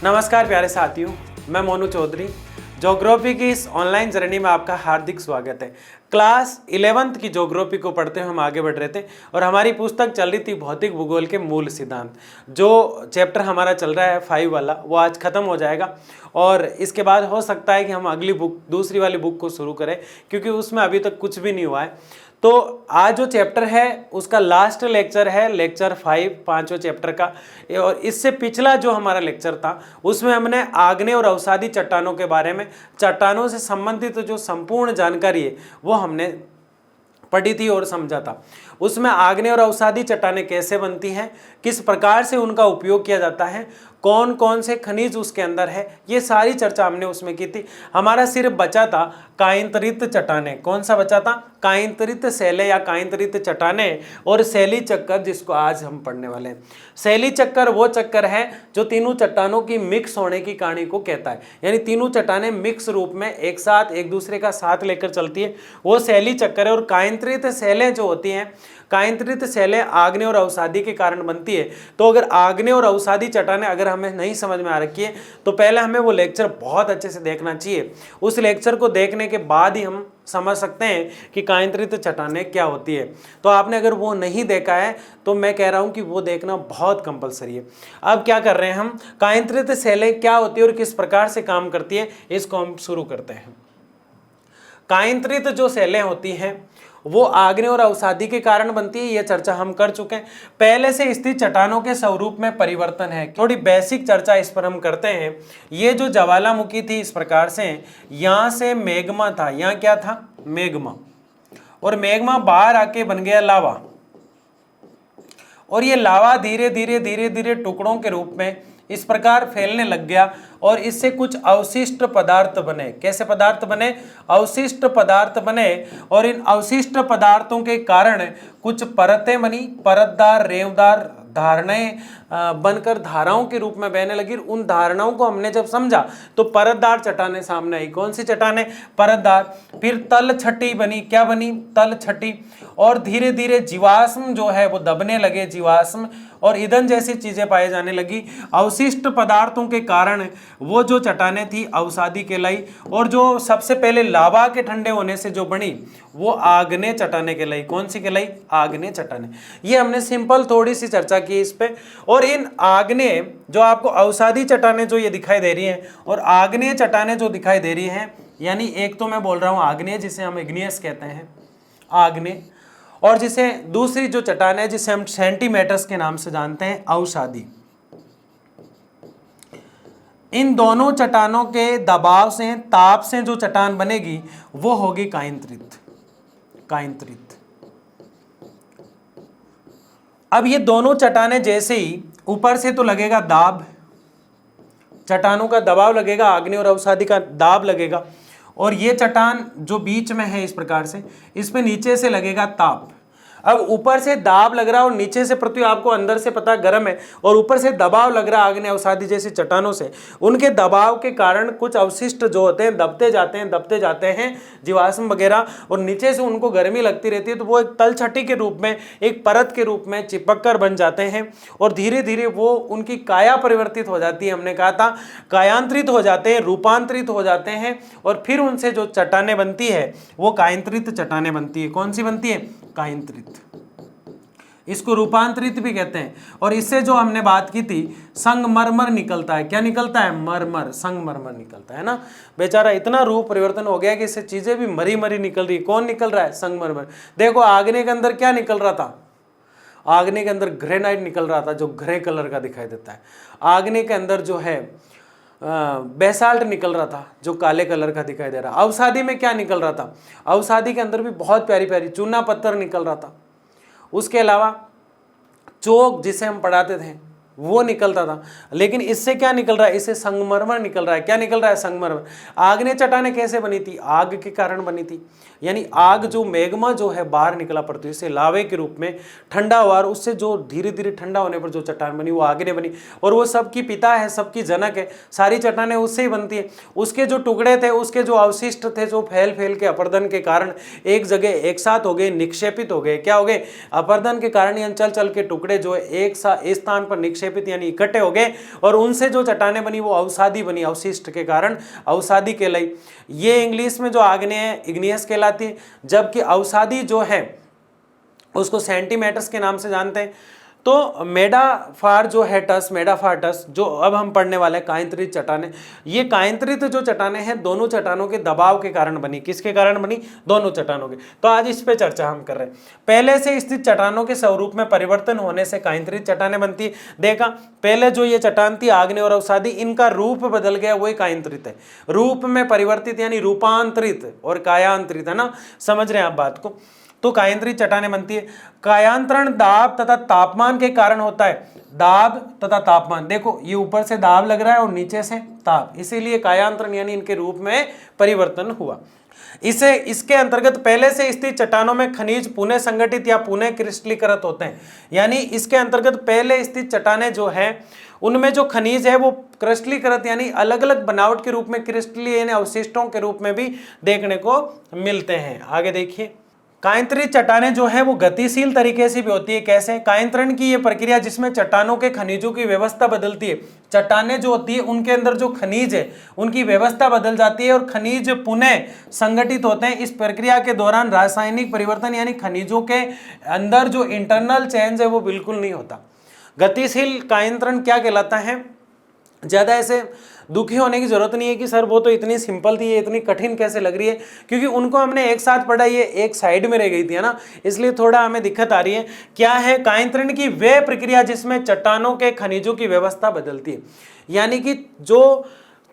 नमस्कार प्यारे साथियों, मैं मोनू चौधरी। ज्योग्राफी की इस ऑनलाइन जर्नी में आपका हार्दिक स्वागत है। क्लास 11th की ज्योग्राफी को पढ़ते हुए हम आगे बढ़ रहे थे और हमारी पुस्तक चल रही थी भौतिक भूगोल के मूल सिद्धांत। जो चैप्टर हमारा चल रहा है 5 वाला, वो आज ख़त्म हो जाएगा और इसके बाद हो सकता है कि हम अगली बुक, दूसरी वाली बुक को शुरू करें, क्योंकि उसमें अभी तक कुछ भी नहीं हुआ है। तो आज जो चैप्टर है उसका लास्ट लेक्चर है, लेक्चर 5, 5वें चैप्टर का। और इससे पिछला जो हमारा लेक्चर था उसमें हमने आग्नेय और अवसादी चट्टानों के बारे में, चट्टानों से संबंधित जो संपूर्ण जानकारी है वो हमने पढ़ी थी और समझा था। उसमें आग्नेय और अवसादी चट्टानें कैसे बनती हैं, किस प्रकार से उनका उपयोग किया जाता है, कौन कौन से खनिज उसके अंदर है, ये सारी चर्चा हमने उसमें की थी। हमारा सिर्फ बचा था कायांतरित चट्टानें। कौन सा बचा था? कायांतरित शैलें या कायांतरित चट्टानें और शैली चक्कर, जिसको आज हम पढ़ने वाले हैं। शैली चक्कर वो चक्कर है जो तीनों चट्टानों की मिक्स होने की कहानी को कहता है, यानी तीनों चट्टानें मिक्स रूप में एक साथ एक दूसरे का साथ लेकर चलती है, वो शैली चक्कर है। और कायांतरित शैलें जो होती हैं, कायांतरित शैलें आग्नेय और अवसादी के कारण बनती है। तो अगर आग्नेय और अवसादी चट्टानें अगर हमें नहीं समझ में आ रखी है तो पहले हमें वो लेक्चर बहुत अच्छे से देखना चाहिए। उस लेक्चर को देखने के बाद ही हम समझ सकते हैं कि कायांतरित चट्टानें क्या होती है। तो आपने अगर वो नहीं देखा है तो मैं कह रहा हूं कि वो देखना बहुत कंपलसरी है। अब क्या कर रहे हैं हम, कायांतरित शैलें क्या होती है और किस प्रकार से काम करती है, इसको हम शुरू करते हैं। कायांतरित जो शैलें होती हैं वो आग्नेय और अवसादी के कारण बनती है, यह चर्चा हम कर चुके हैं। पहले से स्थित चट्टानों के स्वरूप में परिवर्तन है, थोड़ी बेसिक चर्चा इस पर हम करते हैं। ये जो ज्वालामुखी थी इस प्रकार से, यहां से मैग्मा था, यहां क्या था? मैग्मा। और मैग्मा बाहर आके बन गया लावा, और ये लावा धीरे धीरे टुकड़ों के रूप में इस प्रकार फैलने लग गया और इससे कुछ अवशिष्ट पदार्थ बने। कैसे पदार्थ बने? अवशिष्ट पदार्थ बने। और इन अवशिष्ट पदार्थों के कारण कुछ परतें बनी, परतदार, रेवदार धारणाएं बनकर धाराओं के रूप में बहने लगी। उन धारणाओं को हमने जब समझा तो परतदार चट्टानें सामने आई। कौन सी चट्टानें? परतदार। फिर तल छठी बनी। क्या बनी? तल छठी। और धीरे धीरे जीवाश्म जो है वो दबने लगे, जीवाश्म और ईंधन जैसी चीजें पाए जाने लगी। अवशिष्ट पदार्थों के कारण वो जो चट्टानें थी अवसादी कहलाई। और जो सबसे पहले लावा के ठंडे होने से जो बनी वो आग्नेय चट्टानें कहलाई। कौन सी कहलाई? आग्नेय चट्टानें। ये हमने सिंपल थोड़ी सी चर्चा की इस पे। और इन आग्नेय जो आपको अवसादी चट्टानें जो ये दिखाई दे रही हैं और आग्नेय चट्टानें जो दिखाई दे रही हैं, यानी एक तो मैं बोल रहा हूं आग्नेय, जिसे हम इग्नियस कहते हैं, आग्नेय, और जिसे दूसरी जो चट्टान है जिसे हम सेंटीमीटर्स के नाम से जानते हैं, अवसादी। इन दोनों चट्टानों के दबाव से, ताप से जो चट्टान बनेगी वो होगी कायांतरित। कायांतरित। अब ये दोनों चट्टानें जैसे ही ऊपर से तो लगेगा दाब, चट्टानों का दबाव लगेगा, आग्नेय और अवसादी का दाब लगेगा, और ये चट्टान जो बीच में है इस प्रकार से, इस पे नीचे से लगेगा ताप। अब ऊपर से दाब लग रहा है और नीचे से पृथ्वी आपको अंदर से पता गर्म है, और ऊपर से दबाव लग रहा है आग्नेय अवसादी जैसी चट्टानों से। उनके दबाव के कारण कुछ अवशिष्ट जो होते हैं दबते जाते हैं जीवाश्म वगैरह, और नीचे से उनको गर्मी लगती रहती है, तो वो एक तलछटी के रूप में, एक परत के रूप में चिपक कर बन जाते हैं। और धीरे धीरे वो उनकी काया परिवर्तित हो जाती है। हमने कहा था कायांतरित हो जाते हैं, रूपांतरित हो जाते हैं, और फिर उनसे जो चट्टानें बनती है वो कायांतरित चट्टानें बनती है। कौन सी बनती है? कायांतरित। इसको रूपांतरित भी कहते हैं। और इससे जो हमने बात की थी, संगमरमर निकलता है। क्या निकलता है? मरमर, संगमरमर निकलता है ना। बेचारा इतना रूप परिवर्तन हो गया कि इससे चीजें भी मरी मरी निकल रही है। कौन निकल रहा है? संगमरमर। देखो आग्नेय के अंदर क्या निकल रहा था? आग्नेय के अंदर ग्रेनाइट निकल रहा था जो ग्रे कलर का दिखाई देता है। आग्नेय के अंदर जो है बेसाल्ट निकल रहा था जो काले कलर का दिखाई दे रहा। अवसादी में क्या निकल रहा था? अवसादी के अंदर भी बहुत प्यारी प्यारी चूना पत्थर निकल रहा था। उसके अलावा चोक जिसे हम पढ़ाते थे वो निकलता था। लेकिन इससे क्या निकल रहा है? इससे संगमरमर निकल रहा है। क्या निकल रहा है? संगमरमर। आग्नेय चट्टानें कैसे बनी थी? आग के कारण बनी थी। यानी आग जो मैग्मा जो है बाहर निकला पड़ती से लावे के रूप में ठंडा हुआ, और उससे जो धीरे धीरे ठंडा होने पर जो चट्टान बनी वो आग्नेय बनी। और वो सबकी पिता है, सबकी जनक है, सारी चट्टानें उससे ही बनती है। उसके जो टुकड़े थे, उसके जो अवशिष्ट थे, जो फैल फैल के अपर्दन के कारण एक जगह एक साथ हो गए, निक्षेपित हो गए। क्या हो गए? अपर्दन के कारण चल चल के टुकड़े जो है एक स्थान पर निक्षेपित विक्षेपित यानी इकट्ठे हो गए और उनसे जो चट्टानें बनी वो अवसादी बनी, अवशिष्ट के कारण अवसादी कहलाई। ये इंग्लिश में जो आग्नेय है इग्नियस कहलाती है, जबकि अवसादी जो है उसको सेंटीमीटर्स के नाम से जानते हैं। तो मेडाफार्टस जो अब हम पढ़ने वाले हैं कायंत्रित चट्टानें, ये कायंत्रित जो चट्टानें हैं दोनों चट्टानों के दबाव के कारण बनी। किसके कारण बनी? दोनों चट्टानों के। तो आज इस पे चर्चा हम कर रहे हैं। पहले से स्थित चट्टानों के स्वरूप में परिवर्तन होने से कायंत्रित चट्टानें बनती है। देखा, पहले जो ये चट्टान थी आग्नेय और अवसादी, इनका रूप बदल गया, वही कायंत्रित है। रूप में परिवर्तित यानी रूपांतरित और कायांतरित, है ना, समझ रहे हैं आप बात को। तो कायंत्रित चट्टानें बनती है। कायांतरण दाब तथा तापमान के कारण होता है। दाब तथा तापमान, देखो ये ऊपर से दाब लग रहा है और नीचे से ताप, इसीलिए कायांतरण यानी इनके रूप में परिवर्तन हुआ। इसके अंतर्गत पहले से स्थित चट्टानों में खनिज पुनः संगठित या पुनः क्रिस्टलीकृत होते हैं। यानी इसके अंतर्गत पहले स्थित चट्टानें जो है उनमें जो खनिज है वो क्रिस्टलीकृत यानी अलग अलग बनावट के रूप में, क्रिस्टली यानी अवशिष्टों के रूप में भी देखने को मिलते हैं। आगे देखिए, कायंत्रित चट्टानें जो है वो गतिशील तरीके से भी होती है। कैसे? कायंत्रण की ये प्रक्रिया जिसमें चट्टानों के खनिजों की व्यवस्था बदलती है। चट्टानें जो होती है उनके अंदर जो खनिज है उनकी व्यवस्था बदल जाती है और खनिज पुनः संगठित होते हैं। इस प्रक्रिया के दौरान रासायनिक परिवर्तन यानी खनिजों के अंदर जो इंटरनल चेंज है वो बिल्कुल नहीं होता। गतिशील कायंत्रण क्या कहलाता है? ज़्यादा ऐसे दुखी होने की जरूरत नहीं है कि सर वो तो इतनी सिंपल थी, ये इतनी कठिन कैसे लग रही है, क्योंकि उनको हमने एक साथ पढ़ा, ये एक साइड में रह गई थी, है ना, इसलिए थोड़ा हमें दिक्कत आ रही है। क्या है? कायंत्रण की वह प्रक्रिया जिसमें चट्टानों के खनिजों की व्यवस्था बदलती है। यानी कि जो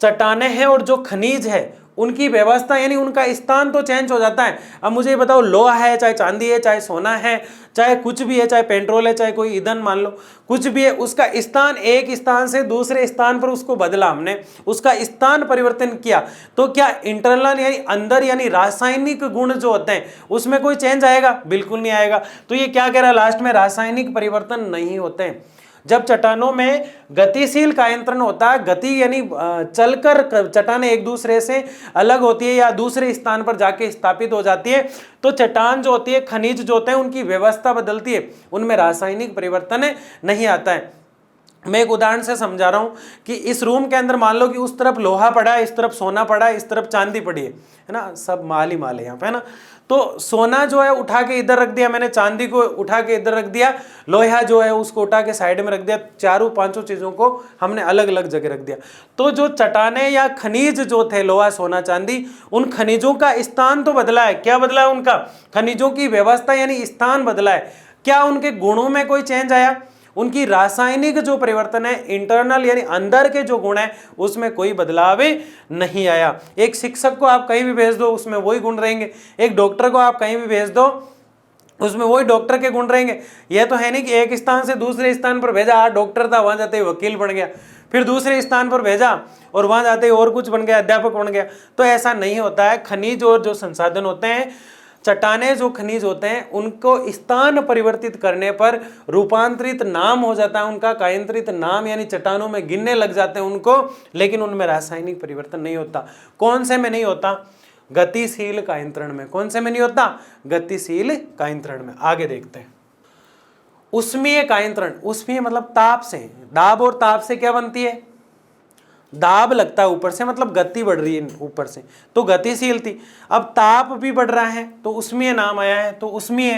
चट्टानें हैं और जो खनिज है उनकी व्यवस्था यानी उनका स्थान तो चेंज हो जाता है। अब मुझे बताओ, लोहा है, चाहे चांदी है, चाहे सोना है, चाहे कुछ भी है, चाहे पेट्रोल है, चाहे कोई ईंधन मान लो, कुछ भी है, उसका स्थान एक स्थान से दूसरे स्थान पर उसको बदला हमने, उसका स्थान परिवर्तन किया, तो क्या इंटरनल यानी अंदर यानी रासायनिक गुण जो होते हैं उसमें कोई चेंज आएगा? बिल्कुल नहीं आएगा। तो ये क्या कह रहा है लास्ट में? रासायनिक परिवर्तन नहीं होते हैं। जब चट्टानों में गतिशील कायंत्रण होता है, गति यानी चलकर चट्टानें एक दूसरे से अलग होती है या दूसरे स्थान पर जाके स्थापित हो जाती है, तो चट्टान जो होती है, खनिज जो होते हैं, उनकी व्यवस्था बदलती है, उनमें रासायनिक परिवर्तन नहीं आता है। मैं एक उदाहरण से समझा रहा हूं कि इस रूम के अंदर मान लो कि उस तरफ लोहा पड़ा है, इस तरफ सोना पड़ा है, इस तरफ चांदी पड़ी है ना, सब माल ही माल है यहाँ पे, है ना। तो सोना जो है उठा के इधर रख दिया मैंने, चांदी को उठा के इधर रख दिया, लोहा जो है उसको उठा के साइड में रख दिया, चारों पांचों चीजों को हमने अलग अलग जगह रख दिया। तो जो चट्टानें या खनिज जो थे, लोहा, सोना, चांदी, उन खनिजों का स्थान तो बदला है। क्या बदला है? उनका खनिजों की व्यवस्था यानी स्थान बदला है। क्या उनके गुणों में कोई चेंज आया? उनकी रासायनिक जो परिवर्तन है, इंटरनल यानी अंदर के जो गुण है, उसमें कोई बदलाव नहीं आया। एक शिक्षक को आप कहीं भी भेज दो उसमें वही गुण रहेंगे, एक डॉक्टर को आप कहीं भी भेज दो उसमें वही डॉक्टर के गुण रहेंगे। यह तो है नहीं कि एक स्थान से दूसरे स्थान पर भेजा, डॉक्टर था, वहां जाते ही वकील बन गया, फिर दूसरे स्थान पर भेजा और वहां जाते ही और कुछ बन गया, अध्यापक बन गया। तो ऐसा नहीं होता है। खनिज और जो संसाधन होते हैं, चट्टानें जो खनिज होते हैं, उनको स्थान परिवर्तित करने पर रूपांतरित नाम हो जाता है उनका, कायंत्रित नाम यानी चट्टानों में गिनने लग जाते हैं उनको, लेकिन उनमें रासायनिक परिवर्तन नहीं होता। कौन से में नहीं होता? गतिशील कायंत्रण में। कौन से में नहीं होता? गतिशील कायंत्रण में। आगे देखते हैं, उष्मीय कायंत्रण। उष्मीय मतलब ताप से, दाब और ताप से क्या बनती है? दाब लगता है ऊपर से, मतलब गति बढ़ रही है ऊपर से, तो गतिशील थी। अब ताप भी बढ़ रहा है तो उष्मीय नाम आया है। तो उष्मीय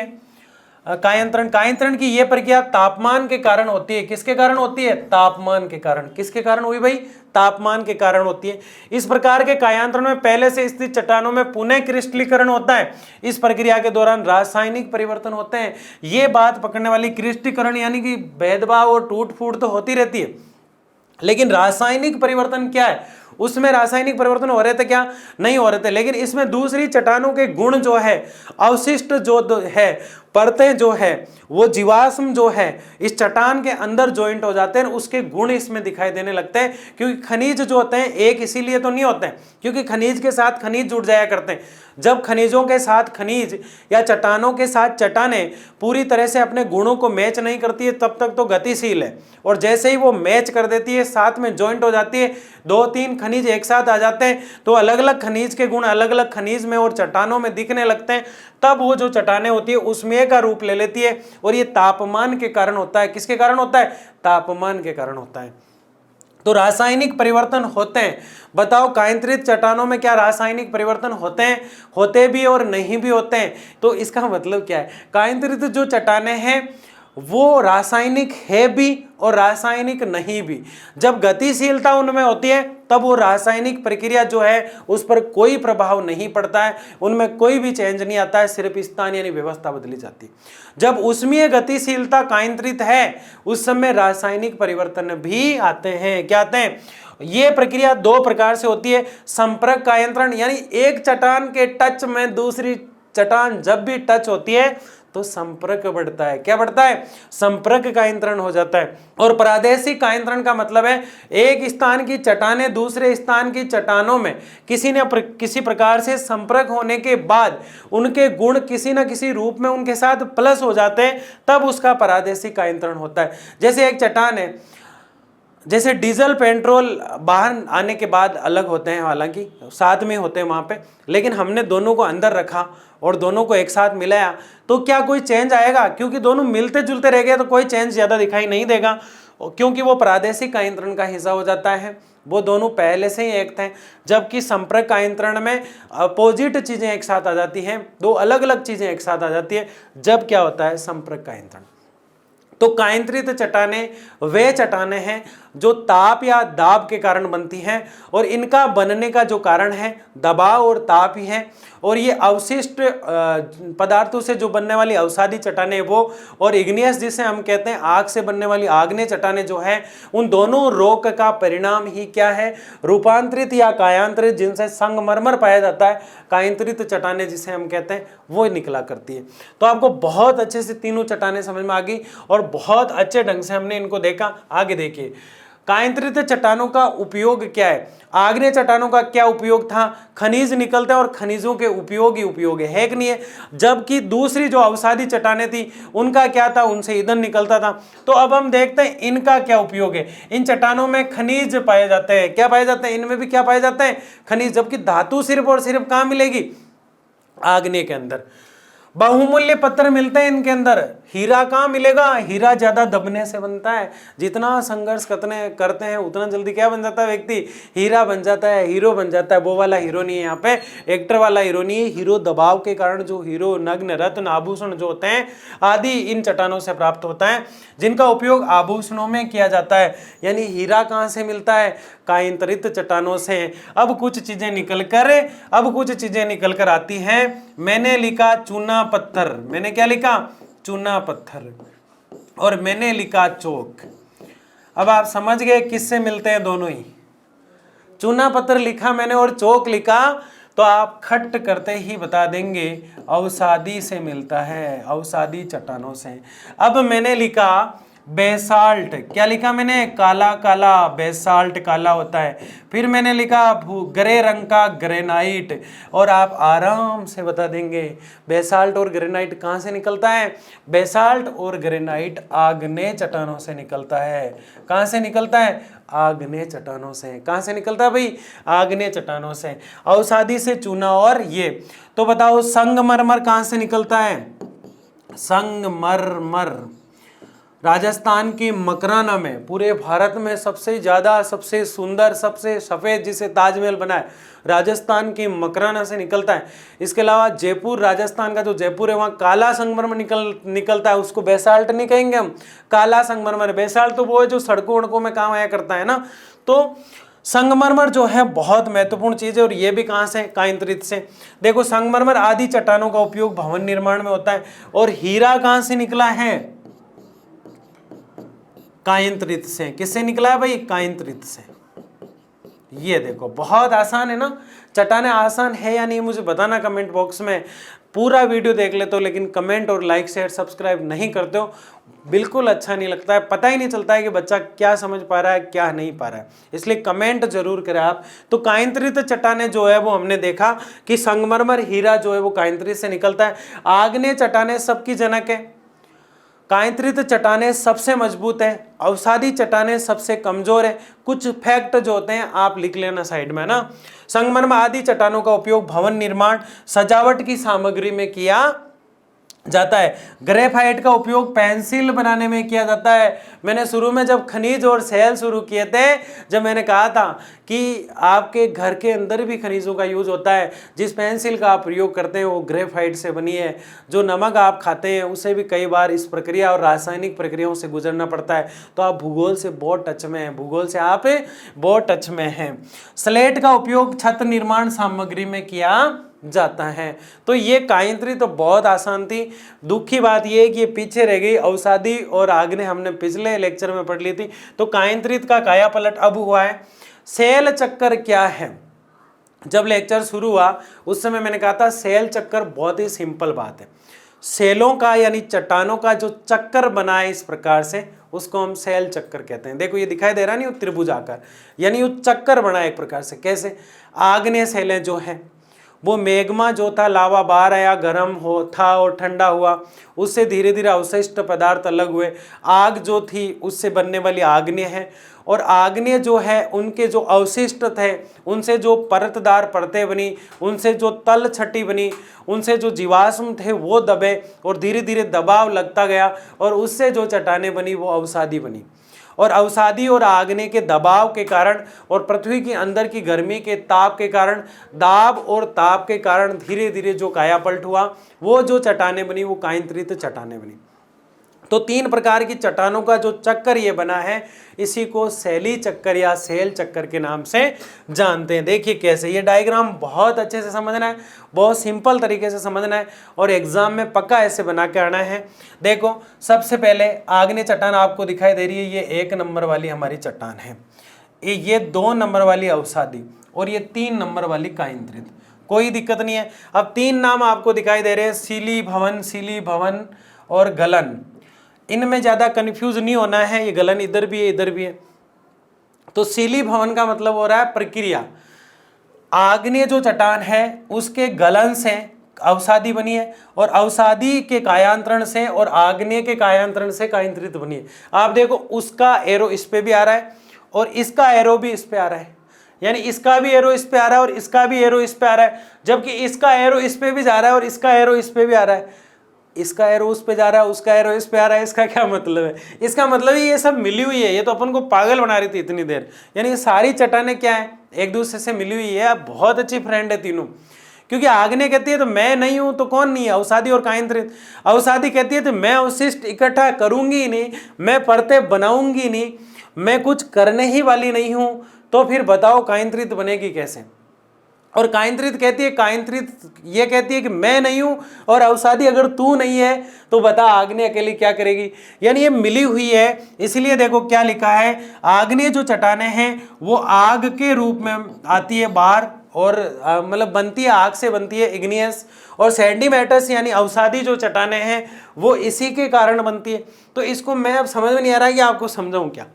कायंत्रण, कायंत्रण की यह प्रक्रिया तापमान के कारण होती है। किसके कारण होती है? तापमान के कारण। किसके कारण हुई भाई? तापमान के कारण होती है। इस प्रकार के कायांतरण में पहले से स्थित चट्टानों में पुनः क्रिस्टलीकरण होता है। इस प्रक्रिया के दौरान रासायनिक परिवर्तन होते हैं। ये बात पकड़ने वाली, क्रिस्टलीकरण यानी कि भेदभाव और टूट फूट तो होती रहती है, लेकिन रासायनिक परिवर्तन क्या है? उसमें रासायनिक परिवर्तन हो रहे थे क्या? नहीं हो रहे थे। लेकिन इसमें दूसरी चट्टानों के गुण जो है, अवशिष्ट जो है, परतें जो है, वो जीवाश्म जो है इस चट्टान के अंदर ज्वाइंट हो जाते हैं, उसके गुण इसमें दिखाई देने लगते हैं। क्योंकि खनिज जो होते हैं एक इसीलिए तो नहीं होते हैं क्योंकि खनिज के साथ खनिज जुड़ जाया करते हैं। जब खनिजों के साथ खनिज या चट्टानों के साथ चट्टानें पूरी तरह से अपने गुणों को मैच नहीं करती है तब तक तो गतिशील है, और जैसे ही वो मैच कर देती है, साथ में ज्वाइंट हो जाती है, 2-3 खनिज एक साथ आ जाते हैं तो अलग अलग खनिज के गुण अलग अलग खनिज में और चट्टानों में दिखने लगते हैं, तब वो जो चट्टानें होती है उसमें का रूप ले लेती है। और ये तापमान के कारण होता है। किसके कारण होता है? तापमान के कारण होता है। तो रासायनिक परिवर्तन होते हैं। बताओ कायांतरित चट्टानों में क्या रासायनिक परिवर्तन होते हैं? होते भी और नहीं भी होते हैं। तो इसका मतलब क्या है? कायांतरित जो चट्टानें हैं वो रासायनिक है भी और रासायनिक नहीं भी। जब गतिशीलता उनमें होती है तब वो रासायनिक प्रक्रिया जो है उस पर कोई प्रभाव नहीं पड़ता है, उनमें कोई भी चेंज नहीं आता है, सिर्फ स्थान यानी व्यवस्था बदली जाती है। जब उसमें गतिशीलता कायांतरित है उस समय रासायनिक परिवर्तन भी आते हैं। क्या आते हैं? ये प्रक्रिया दो प्रकार से होती है। संपर्क कायंत्रण यानी एक चट्टान के टच में दूसरी चट्टान जब भी टच होती है तो संपर्क बढ़ता है। क्या बढ़ता है? संपर्क कायंत्रण हो जाता है। और प्रादेशिक कायंत्रण का मतलब है एक स्थान की चट्टानें दूसरे स्थान की चट्टानों में किसी प्रकार से संपर्क होने के बाद उनके गुण किसी न किसी रूप में उनके साथ प्लस हो जाते हैं, तब उसका प्रादेशिक कायंत्रण होता है। जैसे एक चट्टान है, जैसे डीजल पेट्रोल बाहर आने के बाद अलग होते हैं, हालांकि साथ में होते हैं वहाँ पे, लेकिन हमने दोनों को अंदर रखा और दोनों को एक साथ मिलाया तो क्या कोई चेंज आएगा? क्योंकि दोनों मिलते जुलते रह गए तो कोई चेंज ज़्यादा दिखाई नहीं देगा, क्योंकि वो प्रादेशिक कायंत्रण का हिस्सा हो जाता है। वो दोनों पहले से ही एक थे। जबकि संपर्क कायंत्रण में अपोजिट चीज़ें एक साथ आ जाती हैं, दो अलग अलग चीज़ें एक साथ आ जाती है। जब क्या होता है? संपर्क कायंत्रण। तो कायांतरित चट्टानें वे चट्टानें हैं जो ताप या दाब के कारण बनती हैं और इनका बनने का जो कारण है दबाव और ताप ही है। और ये अवशिष्ट पदार्थों से जो बनने वाली अवसादी चट्टानें वो, और इग्नियस जिसे हम कहते हैं आग से बनने वाली आग्नेय चट्टानें जो है, उन दोनों रोक का परिणाम ही क्या है? रूपांतरित या कायांतरित जिनसे संगमरमर पाया जाता है, कायांतरित चट्टानें जिसे हम कहते हैं वो निकला करती है। तो आपको बहुत अच्छे से तीनों चट्टानें समझ में आ गई और बहुत अच्छे ढंग से हमने इनको देखा। आगे देखिए कायांतरित चट्टानों का उपयोग क्या है? आग्नेय चट्टानों का क्या उपयोग था? खनिज निकलते हैं और खनिजों के उपयोग ही उपयोग है कि नहीं है? जबकि दूसरी जो अवसादी चट्टानें थी उनका क्या था? उनसे ईंधन निकलता था। तो अब हम देखते हैं इनका क्या उपयोग है। इन चट्टानों में खनिज पाए जाते हैं। क्या पाए जाते हैं? इनमें भी क्या पाए जाते हैं? खनिज। जबकि धातु सिर्फ और सिर्फ कहाँ मिलेगी? आग्नेय के अंदर। बहुमूल्य पत्थर मिलते हैं इनके अंदर। हीरा कहाँ मिलेगा? हीरा ज्यादा दबने से बनता है। जितना संघर्ष करते हैं उतना जल्दी क्या बन जाता है व्यक्ति? हीरा बन जाता है, हीरो बन जाता है। वो वाला हीरो नहीं है यहाँ पे, एक्टर वाला हीरो नहीं है। हीरो दबाव के कारण जो हीरो नग्न रत्न आभूषण जो होते हैं आदि इन चट्टानों से प्राप्त होता है, जिनका उपयोग आभूषणों में किया जाता है। यानी हीरा कहाँ से मिलता है? कायांतरित चट्टानों से। अब कुछ चीजें निकल कर आती हैं। मैंने लिखा चूना पत्थर। मैंने क्या लिखा? चूना पत्थर। और मैंने लिखा चौक। अब आप समझ गए किससे मिलते हैं दोनों ही। चूना पत्थर लिखा मैंने और चौक लिखा तो आप खट करते ही बता देंगे अवसादी से मिलता है, अवसादी चट्टानों से। अब मैंने लिखा बेसाल्ट। क्या लिखा मैंने? काला काला, बेसाल्ट काला होता है। फिर मैंने लिखा ग्रे रंग का ग्रेनाइट, और आप आराम से बता देंगे बेसाल्ट और ग्रेनाइट कहाँ से निकलता है? बेसाल्ट और ग्रेनाइट आग्नेय चट्टानों से निकलता है। कहाँ से निकलता है? आग्नेय चट्टानों से। कहाँ से निकलता है भाई? आग्नेय चट्टानों से। अवसादी से चूना और ये। तो बताओ संगमरमर कहाँ से निकलता है? संगमरमर राजस्थान की मकराना में, पूरे भारत में सबसे ज्यादा, सबसे सुंदर, सबसे सफेद जिसे ताजमहल बना है, राजस्थान की मकराना से निकलता है। इसके अलावा जयपुर, राजस्थान का जो जयपुर है वहाँ काला संगमरमर निकलता है। उसको बेसाल्ट नहीं कहेंगे हम, काला संगमरमर। बेसाल्ट तो वो है जो सड़कों वड़कों में काम आया करता है ना। तो संगमरमर जो है बहुत महत्वपूर्ण चीज है। और ये भी कहाँ से? कायांतरित से। देखो संगमरमर आदि चट्टानों का उपयोग भवन निर्माण में होता है। और हीरा कहाँ से निकला है? कायांतरित से। किससे निकला है भाई? कायांतरित से। ये देखो बहुत आसान है ना। चट्टानें आसान है या नहीं मुझे बताना कमेंट बॉक्स में। पूरा वीडियो देख लेते हो लेकिन कमेंट और लाइक शेयर सब्सक्राइब नहीं करते हो, बिल्कुल अच्छा नहीं लगता है। पता ही नहीं चलता है कि बच्चा क्या समझ पा रहा है क्या नहीं पा रहा है, इसलिए कमेंट जरूर करें आप। तो कायांतरित चट्टानें जो है वो हमने देखा कि संगमरमर हीरा जो है वो कायांतरित से निकलता है। आग्नेय चट्टानें सबकी जनक है। कायंत्रित चट्टानें सबसे मजबूत है, अवसादी चट्टानें सबसे कमजोर है। कुछ फैक्ट जो होते हैं आप लिख लेना साइड में ना। संगमरमर आदि चट्टानों का उपयोग भवन निर्माण, सजावट की सामग्री में किया जाता है। ग्रेफाइट का उपयोग पेंसिल बनाने में किया जाता है। मैंने शुरू में जब खनिज और सेल शुरू किए थे, जब मैंने कहा था कि आपके घर के अंदर भी खनिजों का यूज होता है, जिस पेंसिल का आप प्रयोग करते हैं वो ग्रेफाइट से बनी है। जो नमक आप खाते हैं उसे भी कई बार इस प्रक्रिया और रासायनिक प्रक्रियाओं से गुजरना पड़ता है। तो आप भूगोल से बहुत टच में हैं, भूगोल से आप बहुत टच में हैं। स्लेट का उपयोग छत निर्माण सामग्री में किया जाता है। तो ये कायंत्रित तो बहुत आसान थी। दुख की बात ये है कि ये पीछे रह गई। अवसादी और आग्नेय हमने पिछले लेक्चर में पढ़ ली थी। तो कायंत्रित का काया पलट अब हुआ है। सेल चक्कर क्या है? जब लेक्चर शुरू हुआ उस समय मैंने कहा था सेल चक्कर बहुत ही सिंपल बात है। सेलों का यानी चट्टानों का जो चक्कर बना है इस प्रकार से, उसको हम सेल चक्कर कहते हैं। देखो ये दिखाई दे रहा नहीं, वो त्रिभुज आकार, यानी वो चक्कर बना है एक प्रकार से। कैसे? आग्नेय सेलें जो है वो मैग्मा जो था, लावा बाहर आया, गर्म हो था और ठंडा हुआ, उससे धीरे धीरे अवशिष्ट पदार्थ अलग हुए। आग जो थी उससे बनने वाली आग्नेय है, और आग्नेय जो है उनके जो अवशिष्ट थे उनसे जो परतदार परतें बनी, उनसे जो तल छटी बनी, उनसे जो जीवाश्म थे वो दबे और धीरे धीरे दबाव लगता गया और उससे जो चट्टानें बनी वो अवसादी बनी। और अवसादी और आग्नेय के दबाव के कारण और पृथ्वी के अंदर की गर्मी के ताप के कारण, दाब और ताप के कारण धीरे धीरे जो कायापलट हुआ, वो जो चट्टानें बनी वो कायंत्रित चट्टानें बनी। तो 3 प्रकार की चट्टानों का जो चक्कर ये बना है, इसी को शैली चक्कर या सेल चक्कर के नाम से जानते हैं। देखिए कैसे, ये डायग्राम बहुत अच्छे से समझना है, बहुत सिंपल तरीके से समझना है और एग्जाम में पक्का ऐसे बना के आना है। देखो सबसे पहले आग्नेय चट्टान आपको दिखाई दे रही है, ये 1 नंबर वाली हमारी चट्टान है, ये 2 नंबर वाली अवसादी और ये 3 नंबर वाली कायंत्रित। कोई दिक्कत नहीं है। अब 3 नाम आपको दिखाई दे रहे हैं, सीली भवन और गलन। इनमें ज़्यादा कंफ्यूज नहीं होना है, ये गलन इधर भी है इधर भी है। तो सीली भवन का मतलब हो रहा है प्रक्रिया। आग्नेय जो चट्टान है उसके गलन से अवसादी बनी है और अवसादी के कायांतरण से और आग्नेय के कायांतरण से कायंत्रित बनी है। आप देखो उसका एरो इस पे भी आ रहा है और इसका एरो भी इस पे आ रहा है, यानी इसका भी एरो इस पे आ रहा है और इसका भी एरो इस पे आ रहा है, जबकि इसका एरो इस पे भी जा रहा है और इसका एरो इस पे भी आ रहा है। इसका एरो उस पे जा रहा है, उसका एरो इस पे आ रहा है। इसका क्या मतलब है? इसका मतलब ये सब मिली हुई है। ये तो अपन को पागल बना रही थी इतनी देर। यानी ये सारी चट्टानें क्या है, एक दूसरे से मिली हुई है, बहुत अच्छी फ्रेंड है तीनों। क्योंकि आग्नेय कहती है तो मैं नहीं हूं तो कौन नहीं है, अवसादी और कायंत्रित। अवसादी कहती है तो मैं अवशिष्ट इकट्ठा करूंगी नहीं, मैं परतें बनाऊंगी नहीं, मैं कुछ करने ही वाली नहीं हूं, तो फिर बताओ कायंत्रित बनेगी कैसे? और कायंत्रित कहती है, कायंत्रित ये कहती है कि मैं नहीं हूं, और अवसादी अगर तू नहीं है तो बता आग्नेय अकेली क्या करेगी? यानी ये मिली हुई है। इसलिए देखो क्या लिखा है, आग्नेय जो चट्टानें हैं वो आग के रूप में आती है बाहर और मतलब बनती है, आग से बनती है, इग्नियस। और सेंटीमेटर्स यानी अवसादी जो चट्टानें हैं वो इसी के कारण बनती है। तो इसको मैं अब समझ में नहीं आ रहा है कि आपको समझाऊं क्या।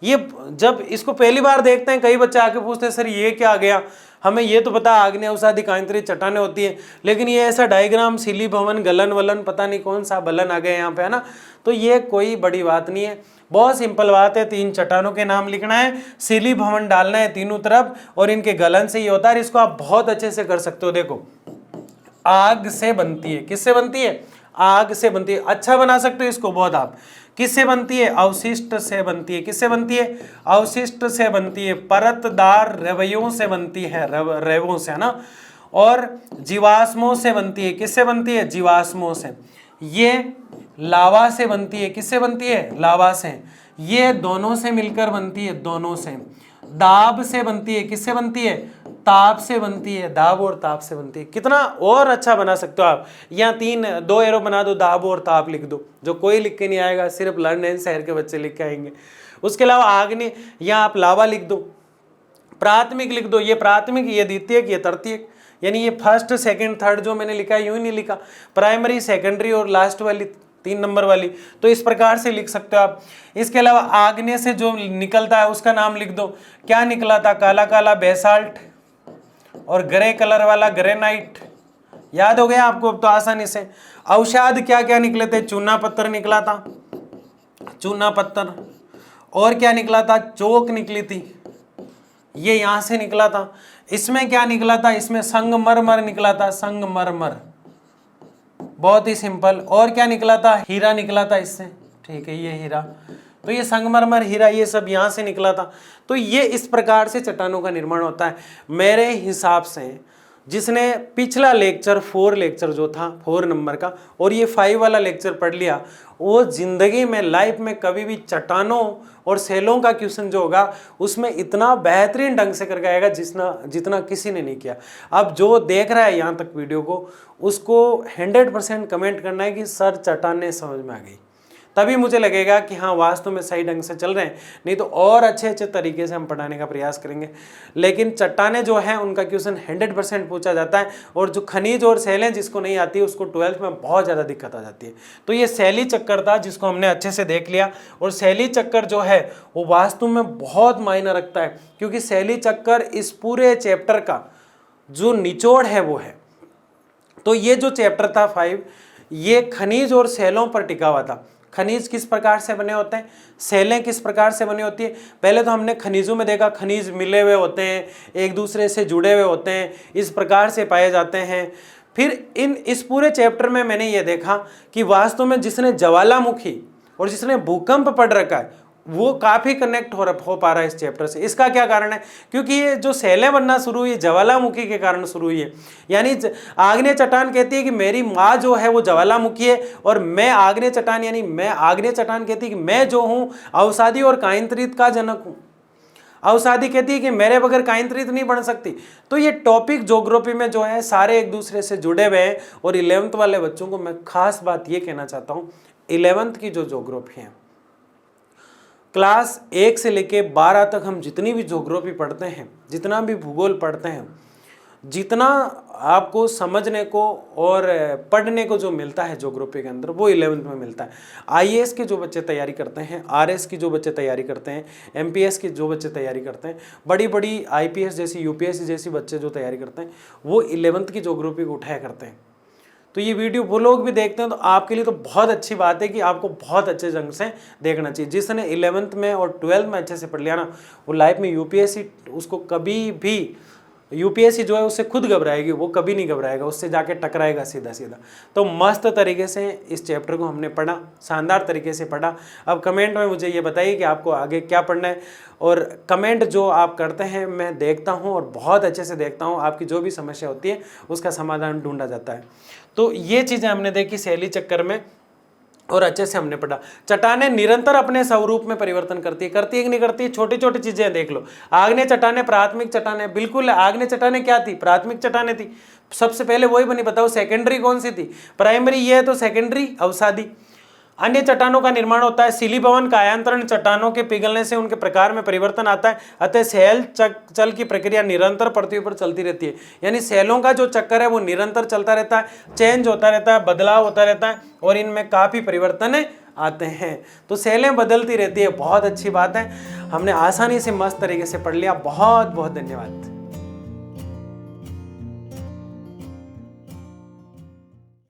ये जब इसको पहली बार देखते हैं, कई बच्चे आके पूछते हैं सर ये क्या आ गया, हमें ये तो पता आग्नेय अवसादी कायंत्रित चट्टानें होती है, लेकिन ये ऐसा डायग्राम सीली भवन गलन वलन पता नहीं कौन सा बलन आ गया यहाँ पे, है ना। तो ये कोई बड़ी बात नहीं है, बहुत सिंपल बात है। 3 चट्टानों के नाम लिखना है, सीली भवन डालना है तीनों तरफ और इनके गलन से ये होता है। इसको आप बहुत अच्छे से कर सकते हो। देखो आग से बनती है, किससे बनती है? आग से बनती है। अच्छा बना सकते हो इसको बहुत आप। किससे बनती है? अवशिष्ट से बनती है। किससे बनती है? अवशिष्ट से बनती है। परतदार रवैयों से बनती है, रवों से, है ना। और जीवाश्मों से बनती है। किससे बनती है? जीवाश्मों से। ये लावा से बनती है। किससे बनती है? लावा से। ये दोनों से मिलकर बनती है, दोनों से। दाब से बनती है। किससे बनती है? ताप से बनती है। दाब और ताप से बनती है। कितना और अच्छा बना सकते हो आप। यहाँ 2 एरो बना दो, दाब और ताप लिख दो, जो कोई लिख के नहीं आएगा, सिर्फ लर्न शहर के बच्चे लिख के आएंगे। उसके अलावा आग्नेय, यहाँ आप लावा लिख दो, प्राथमिक लिख दो, ये प्राथमिक, ये द्वितीयक, ये तृतीयक। यानी ये फर्स्ट सेकंड थर्ड जो मैंने लिखा है यूं ही नहीं लिखा, प्राइमरी सेकेंडरी और लास्ट वाली 3 नंबर वाली, तो इस प्रकार से लिख सकते हो आप। इसके अलावा आग्नेय से जो निकलता है उसका नाम लिख दो। क्या निकला था? काला काला बेसाल्ट और ग्रे कलर वाला ग्रेनाइट, याद हो गया आपको अब तो आसानी से। अवसाद क्या क्या निकले थे? चूना पत्थर निकला था, चूना पत्थर, और क्या निकला था? चोक निकली थी, ये यहां से निकला था। इसमें क्या निकला था? इसमें संगमरमर निकला था, संगमरमर, बहुत ही सिंपल। और क्या निकला था? हीरा निकला था इससे, ठीक है, ये हीरा। तो ये संगमरमर, हीरा, ये सब यहां से निकला था। तो ये इस प्रकार से चट्टानों का निर्माण होता है। मेरे हिसाब से जिसने पिछला लेक्चर 4 लेक्चर जो था 4 नंबर का और ये 5 वाला लेक्चर पढ़ लिया, वो जिंदगी में लाइफ में कभी भी चट्टानों और सेलों का क्वेश्चन जो होगा उसमें इतना बेहतरीन ढंग से करके आएगा जितना किसी ने नहीं किया। अब जो देख रहा है यहाँ तक वीडियो को, उसको 100% कमेंट करना है कि सर चट्टानें समझ में आ गई, तभी मुझे लगेगा कि हाँ वास्तव में सही ढंग से चल रहे हैं। नहीं तो और अच्छे तरीके से हम पढ़ाने का प्रयास करेंगे। लेकिन चट्टानें जो हैं उनका क्वेश्चन 100% पूछा जाता है, और जो खनिज और सेलें जिसको नहीं आती उसको 12th में बहुत ज़्यादा दिक्कत आ जाती है। तो ये सैली चक्कर था जिसको हमने अच्छे से देख लिया। और सैली चक्कर जो है वो वास्तव में बहुत मायने रखता है, क्योंकि सैली चक्कर इस पूरे चैप्टर का जो निचोड़ है वो है। तो ये जो चैप्टर था 5, ये खनिज और सेलों पर टिका हुआ था। खनिज किस प्रकार से बने होते हैं, सेलें किस प्रकार से बनी होती है। पहले तो हमने खनिजों में देखा, खनिज मिले हुए होते हैं, एक दूसरे से जुड़े हुए होते हैं, इस प्रकार से पाए जाते हैं। फिर इस पूरे चैप्टर में मैंने ये देखा कि वास्तव में जिसने ज्वालामुखी और जिसने भूकंप पढ़ रखा है वो काफ़ी कनेक्ट हो पा रहा है इस चैप्टर से। इसका क्या कारण है? क्योंकि ये जो सेलें बनना शुरू हुई ज्वालामुखी के कारण शुरू हुई है। यानी आग्नेय चट्टान कहती है कि मेरी माँ जो है वो ज्वालामुखी है, और मैं आग्नेय चट्टान, यानी मैं आग्नेय चट्टान कहती है कि मैं जो हूँ अवसादी और कायंत्रित का जनक हूँ। अवसादी कहती है कि मेरे बगैर कायंत्रित नहीं बन सकती। तो ये टॉपिक ज्योग्राफी में जो है सारे एक दूसरे से जुड़े हुए हैं। और 11th वाले बच्चों को मैं खास बात ये कहना चाहता हूँ, 11th की जो ज्योग्राफी है, क्लास 1 से लेके 12 तक हम जितनी भी ज्योग्राफी पढ़ते हैं, जितना भी भूगोल पढ़ते हैं, जितना आपको समझने को और पढ़ने को जो मिलता है ज्योग्राफी के अंदर, वो 11th में मिलता है। आईएएस के जो बच्चे तैयारी करते हैं, आरएस की जो बच्चे तैयारी करते हैं, एमपीएस की जो बच्चे तैयारी करते हैं, बड़ी बड़ी आईपीएस जैसी, यूपीएससी जैसी बच्चे जो तैयारी करते हैं, वो 11th की ज्योग्राफी को उठाया करते हैं। तो ये वीडियो वो लोग भी देखते हैं तो आपके लिए तो बहुत अच्छी बात है कि आपको बहुत अच्छे ढंग से देखना चाहिए। जिसने 11th में और 12th में अच्छे से पढ़ लिया ना, वो लाइफ में यूपीएससी, उसको कभी भी यूपीएससी जो है उससे खुद घबराएगी, वो कभी नहीं घबराएगा, उससे जाके टकराएगा सीधा सीधा। तो मस्त तरीके से इस चैप्टर को हमने पढ़ा, शानदार तरीके से पढ़ा। अब कमेंट में मुझे ये बताइए कि आपको आगे क्या पढ़ना है, और कमेंट जो आप करते हैं मैं देखता हूँ और बहुत अच्छे से देखता हूँ। आपकी जो भी समस्या होती है उसका समाधान ढूंढा जाता है। तो ये चीज़ें हमने देखी सैली चक्कर में, और अच्छे से हमने पढ़ा। चट्टानें निरंतर अपने स्वरूप में परिवर्तन करती है कि नहीं करती है? छोटी छोटी चीजें देख लो। आग्नेय चट्टानें, प्राथमिक चट्टानें, बिल्कुल आग्नेय चट्टानें क्या थी? प्राथमिक चट्टानें थी। सबसे पहले वही बनी, बताओ सेकेंडरी कौन सी थी? प्राइमरी ये है तो सेकेंडरी अवसादी। अन्य चट्टानों का निर्माण होता है शिलीभवन कायांतरण, चट्टानों के पिघलने से उनके प्रकार में परिवर्तन आता है। अतः सैल चल की प्रक्रिया निरंतर पृथ्वी पर चलती रहती है। यानी सैलों का जो चक्कर है वो निरंतर चलता रहता है, चेंज होता रहता है, बदलाव होता रहता है, और इनमें काफ़ी परिवर्तन आते हैं। तो सैलें बदलती रहती है, बहुत अच्छी बात है। हमने आसानी से मस्त तरीके से पढ़ लिया। बहुत बहुत धन्यवाद।